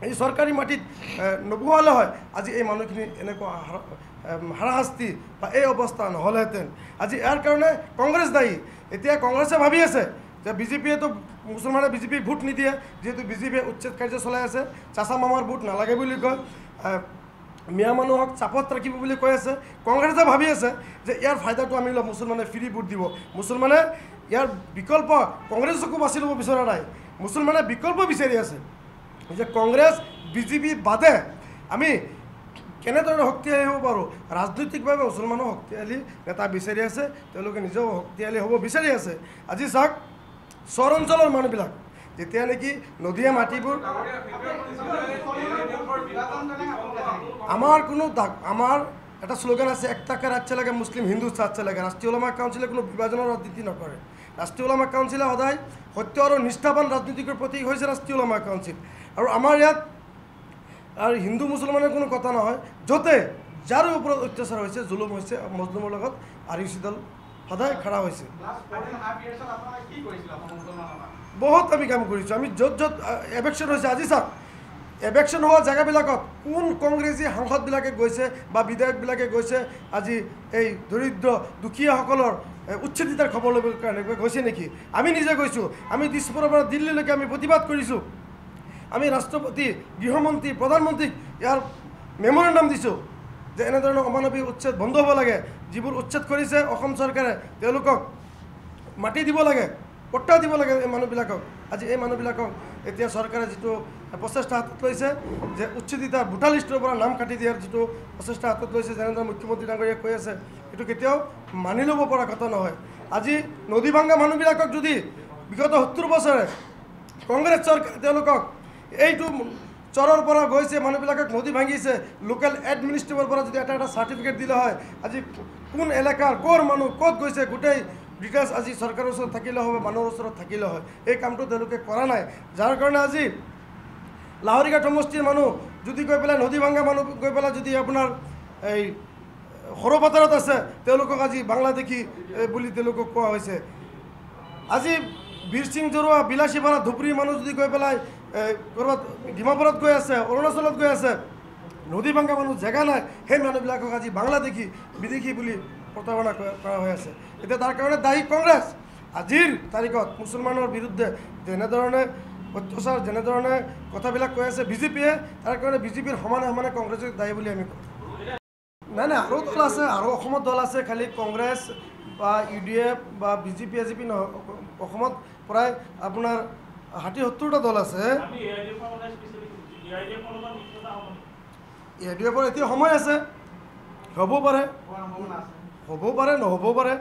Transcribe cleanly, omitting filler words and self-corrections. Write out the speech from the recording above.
এই চৰকাৰী মাটিত নবহালে হয় আজি এই মানুহখিনি এনেকুৱা হাৰাশাস্তি বা এই অৱস্থা নহ'লহেঁতেন। আজি ইয়াৰ কাৰণে কংগ্ৰেছ দায়ী। এতিয়া কংগ্ৰেছে ভাবি আছে যে বিজেপিয়েতো মুছলমানে বিজেপিক ভোট নিদিয়ে, যিহেতু বিজেপিয়ে উচ্ছেদ কাৰ্য চলাই আছে, চাচা মামাৰ ভোট নালাগে বুলি কয়, মিয়া মানুহক চাপত ৰাখিব বুলি কৈ আছে। কংগ্ৰেছে ভাবি আছে যে ইয়াৰ ফাইদাটো আমি ল'ম, মুছলমানে ফ্ৰী ভোট দিব। মুছলমানে ইয়াৰ বিকল্প কংগ্ৰেছকো বাছি ল'ব বিচৰা নাই, মুছলমানে বিকল্প বিচাৰি আছে যে কংগ্ৰেছ বিজেপি বাদে আমি কেনেদৰে শক্তিশালী হ'ব পাৰোঁ। ৰাজনৈতিকভাৱে মুছলমানৰ শক্তিশালী নেতা বিচাৰি আছে, তেওঁলোকে নিজেও শক্তিশালী হ'ব বিচাৰি আছে। আজি চাওক চৰ অঞ্চলৰ মানুহবিলাক যেতিয়া নেকি নদীয়ে মাটিবোৰ আমাৰ এটা শ্লোগান আছে, একটাকে ৰাজ্য লাগে মুছলিম হিন্দু চাচ্ছে লাগে। ৰাষ্ট্ৰীয় ওলামা কাউন্সিলে কোনো বিভাজনৰ ৰাজনীতি নকৰে। ৰাষ্ট্ৰীয় ওলামা কাউন্সিলে সদায় সত্য আৰু নিষ্ঠাবান ৰাজনীতিকৰ প্ৰতীক হৈছে ৰাষ্ট্ৰীয় ওলামা কাউন্সিল। আৰু আমাৰ ইয়াত আৰু হিন্দু মুছলমানৰ কোনো কথা নহয়, য'তে যাৰ ওপৰত অত্যাচাৰ হৈছে, জুলুম হৈছে, মজলুমৰ লগত RUC দল সদায় খাৰা হৈছে। বহুত আমি কাম কৰিছোঁ। আমি য'ত য'ত এভেকশ্যন হৈছে, আজি চাওক এভেকশ্যন হোৱা জেগাবিলাকত কোন কংগ্ৰেছী সাংসদবিলাকে গৈছে বা বিধায়কবিলাকে গৈছে আজি এই দৰিদ্ৰ দুখীয়াসকলৰ উচ্ছেদিতাৰ খবৰ ল'বৰ কাৰণে গৈছে নেকি? আমি নিজে গৈছোঁ। আমি দিছপুৰৰ পৰা দিল্লীলৈকে আমি প্ৰতিবাদ কৰিছোঁ। আমি ৰাষ্ট্ৰপতি, গৃহমন্ত্ৰী, প্ৰধানমন্ত্ৰীক ইয়াৰ মেমৰেণ্ডাম দিছোঁ যে এনেধৰণৰ অমানৱিক উচ্ছেদ বন্ধ হ'ব লাগে। যিবোৰ উচ্ছেদ কৰিছে অসম চৰকাৰে তেওঁলোকক মাটি দিব লাগে, পট্টা দিব লাগে এই মানুহবিলাকক। আজি এই মানুহবিলাকক এতিয়া চৰকাৰে যিটো প্ৰচেষ্টা হাতত লৈছে যে উচ্ছেদিতা ভোটাৰ লিষ্টৰ পৰা নাম কাটি দিয়াৰ যিটো প্ৰচেষ্টা হাতত লৈছে, যেনেদৰে মুখ্যমন্ত্ৰী ডাঙৰীয়াই কৈ আছে, এইটো কেতিয়াও মানি ল'ব পৰা কথা নহয়। আজি নদী ভাংগা মানুহবিলাকক যদি বিগত 70 বছৰে কংগ্ৰেছ চৰকাৰে তেওঁলোকক এইটো চৰৰ পৰা গৈছে মানুহবিলাকক নদী ভাঙিছে, লোকেল এডমিনিষ্ট্ৰেটিভৰ পৰা যদি এটা চাৰ্টিফিকেট দিলে হয়, আজি কোন এলেকাৰ ক'ৰ মানুহ ক'ত গৈছে গোটেই ডিটেইলছ আজি চৰকাৰৰ ওচৰত থাকিলে হয়, মানুহৰ ওচৰত থাকিলে হয়। এই কামটো তেওঁলোকে কৰা নাই, যাৰ কাৰণে আজি লাহৰীঘাট সমষ্টিৰ মানুহ যদি গৈ পেলাই নদী ভাংগা মানুহ গৈ পেলাই যদি আপোনাৰ এই সৰুপথাৰত আছে, তেওঁলোকক আজি বাংলাদেশী বুলি তেওঁলোকক কোৱা হৈছে। আজি বীৰ সিং জৰুৱা, বিলাসীপাৰা, ধুবুৰী মানুহ যদি গৈ পেলাই ক'ৰবাত ডিমাপুৰত গৈ আছে, অৰুণাচলত গৈ আছে, নদী ভাংগা মানুহ জেগা নাই, সেই মানুহবিলাকক আজি বাংলাদেশী বিদেশী বুলি প্ৰতাৰণা কৰা হৈ আছে। এতিয়া তাৰ কাৰণে দায়ী কংগ্ৰেছ। আজিৰ তাৰিখত মুছলমানৰ বিৰুদ্ধে যেনেধৰণে অত্যাচাৰ, যেনেধৰণে কথাবিলাক কৈ আছে বিজেপিয়ে, তাৰ কাৰণে বিজেপিৰ সমানে সমানে কংগ্ৰেছক দায়ী বুলি আমি কওঁ। নাই আৰু দল আছে, আৰু অসমত দল আছে। খালি কংগ্ৰেছ বা UDF বা বিজেপি AJP নহয়, অসমত প্ৰায় আপোনাৰ 60-70টা দল আছে। ADF-ৰ এতিয়া সময় আছে, হ'বও পাৰে নহ'বও পাৰে।